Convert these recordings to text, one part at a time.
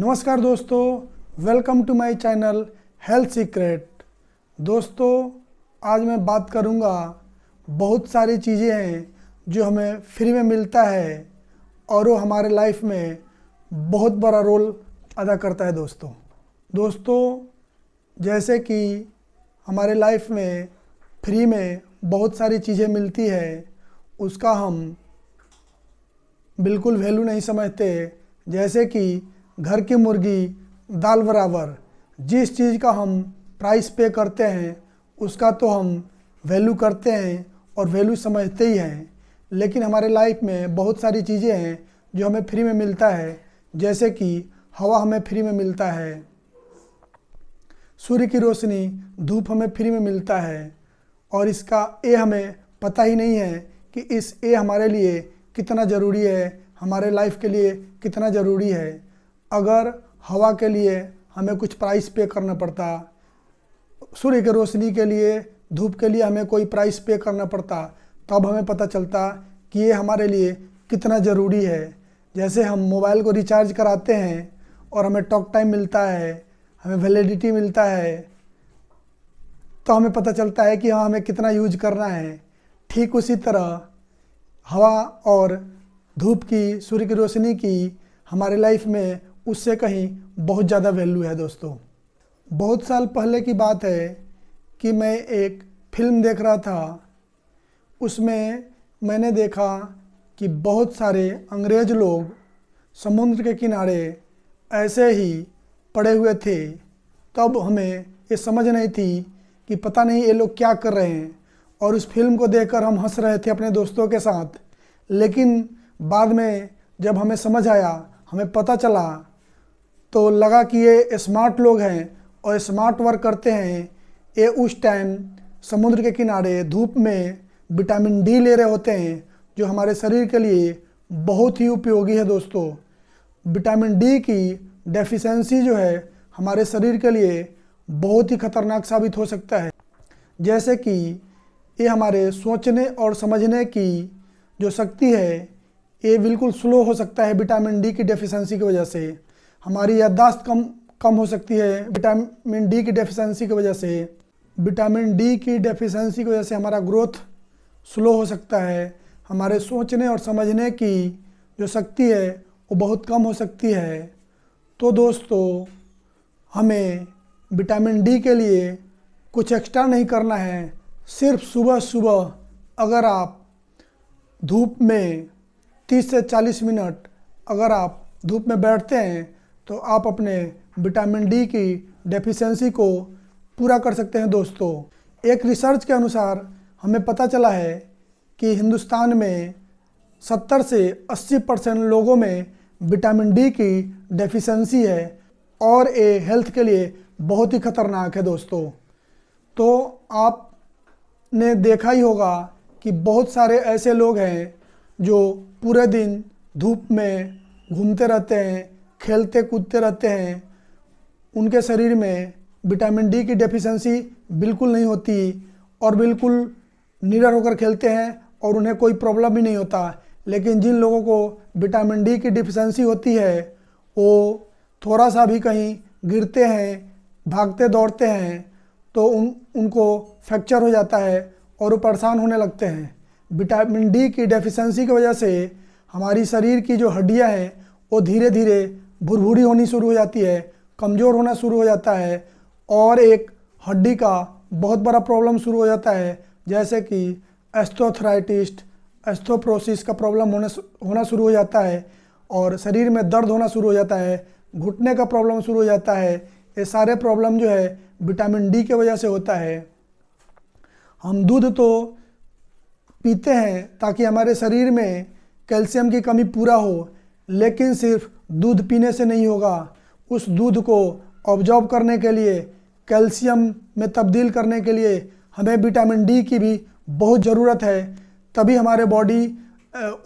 नमस्कार दोस्तों, welcome to my channel health secret. दोस्तों, आज मैं बात करूंगा, बहुत सारी चीज़ें हैं जो हमें फ्री में मिलता है और वो हमारे लाइफ में बहुत बड़ा रोल अदा करता है। दोस्तों जैसे कि हमारे लाइफ में फ्री में बहुत सारी चीज़ें मिलती है, उसका हम बिल्कुल वैल्यू नहीं समझते। जैसे कि घर की मुर्गी दाल बराबर, जिस चीज़ का हम प्राइस पे करते हैं उसका तो हम वैल्यू करते हैं और वैल्यू समझते ही हैं। लेकिन हमारे लाइफ में बहुत सारी चीज़ें हैं जो हमें फ्री में मिलता है। जैसे कि हवा हमें फ्री में मिलता है, सूर्य की रोशनी, धूप हमें फ्री में मिलता है और इसका ए हमें पता ही नहीं है कि इस ए हमारे लिए कितना ज़रूरी है, हमारे लाइफ के लिए कितना ज़रूरी है। अगर हवा के लिए हमें कुछ प्राइस पे करना पड़ता, सूर्य की रोशनी के लिए, धूप के लिए हमें कोई प्राइस पे करना पड़ता, तब हमें पता चलता कि ये हमारे लिए कितना ज़रूरी है। जैसे हम मोबाइल को रिचार्ज कराते हैं और हमें टॉक टाइम मिलता है, हमें वैलिडिटी मिलता है, तो हमें पता चलता है कि हाँ, हमें कितना यूज करना है। ठीक उसी तरह हवा और धूप की, सूर्य की रोशनी की हमारे लाइफ में उससे कहीं बहुत ज़्यादा वैल्यू है। दोस्तों, बहुत साल पहले की बात है कि मैं एक फिल्म देख रहा था। उसमें मैंने देखा कि बहुत सारे अंग्रेज़ लोग समुद्र के किनारे ऐसे ही पड़े हुए थे। तब हमें ये समझ नहीं थी कि पता नहीं ये लोग क्या कर रहे हैं, और उस फिल्म को देखकर हम हंस रहे थे अपने दोस्तों के साथ। लेकिन बाद में जब हमें समझ आया, हमें पता चला, तो लगा कि ये स्मार्ट लोग हैं और स्मार्ट वर्क करते हैं। ये उस टाइम समुद्र के किनारे धूप में विटामिन डी ले रहे होते हैं, जो हमारे शरीर के लिए बहुत ही उपयोगी है। दोस्तों, विटामिन डी की डेफिशिएंसी जो है हमारे शरीर के लिए बहुत ही खतरनाक साबित हो सकता है। जैसे कि ये हमारे सोचने और समझने की जो शक्ति है, ये बिल्कुल स्लो हो सकता है। विटामिन डी की डेफिशिएंसी की वजह से हमारी याददाश्त कम हो सकती है। विटामिन डी की डेफिशिएंसी की वजह से, विटामिन डी की डेफिशिएंसी की वजह से हमारा ग्रोथ स्लो हो सकता है। हमारे सोचने और समझने की जो शक्ति है वो बहुत कम हो सकती है। तो दोस्तों, हमें विटामिन डी के लिए कुछ एक्स्ट्रा नहीं करना है। सिर्फ सुबह सुबह अगर आप धूप में 30 से 40 मिनट अगर आप धूप में बैठते हैं तो आप अपने विटामिन डी की डेफिशिएंसी को पूरा कर सकते हैं। दोस्तों, एक रिसर्च के अनुसार हमें पता चला है कि हिंदुस्तान में 70 से 80% लोगों में विटामिन डी की डेफिशिएंसी है और ये हेल्थ के लिए बहुत ही खतरनाक है। दोस्तों, तो आपने देखा ही होगा कि बहुत सारे ऐसे लोग हैं जो पूरे दिन धूप में घूमते रहते हैं, खेलते कूदते रहते हैं। उनके शरीर में विटामिन डी की डेफिशिएंसी बिल्कुल नहीं होती और बिल्कुल निडर होकर खेलते हैं और उन्हें कोई प्रॉब्लम भी नहीं होता। लेकिन जिन लोगों को विटामिन डी की डेफिशिएंसी होती है, वो थोड़ा सा भी कहीं गिरते हैं, भागते दौड़ते हैं, तो उनको फ्रैक्चर हो जाता है और वो परेशान होने लगते हैं। विटामिन डी की डेफिशिएंसी की वजह से हमारी शरीर की जो हड्डियां हैं वो धीरे धीरे भुरभुरी होनी शुरू हो जाती है, कमज़ोर होना शुरू हो जाता है और एक हड्डी का बहुत बड़ा प्रॉब्लम शुरू हो जाता है। जैसे कि ऑस्टियोआर्थराइटिस, ऑस्टियोपोरोसिस का प्रॉब्लम होना शुरू हो जाता है और शरीर में दर्द होना शुरू हो जाता है, घुटने का प्रॉब्लम शुरू हो जाता है। ये सारे प्रॉब्लम जो है विटामिन डी की वजह से होता है। हम दूध तो पीते हैं ताकि हमारे शरीर में कैल्शियम की कमी पूरा हो, लेकिन सिर्फ दूध पीने से नहीं होगा। उस दूध को ऑब्जॉर्ब करने के लिए, कैल्शियम में तब्दील करने के लिए हमें विटामिन डी की भी बहुत ज़रूरत है, तभी हमारे बॉडी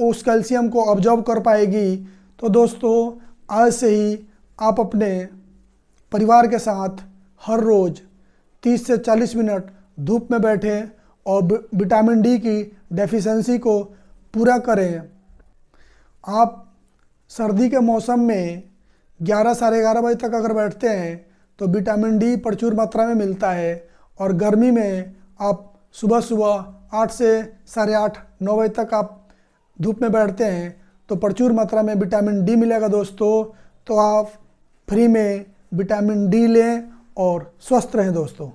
उस कैल्शियम को ऑब्जॉर्ब कर पाएगी। तो दोस्तों, आज से ही आप अपने परिवार के साथ हर रोज़ 30 से 40 मिनट धूप में बैठें और विटामिन डी की डेफिशिएंसी को पूरा करें। आप सर्दी के मौसम में 11 साढ़े 11 बजे तक अगर बैठते हैं तो विटामिन डी प्रचुर मात्रा में मिलता है। और गर्मी में आप सुबह सुबह 8 से साढ़े 8 9 बजे तक आप धूप में बैठते हैं तो प्रचुर मात्रा में विटामिन डी मिलेगा दोस्तों। तो आप फ्री में विटामिन डी लें और स्वस्थ रहें दोस्तों।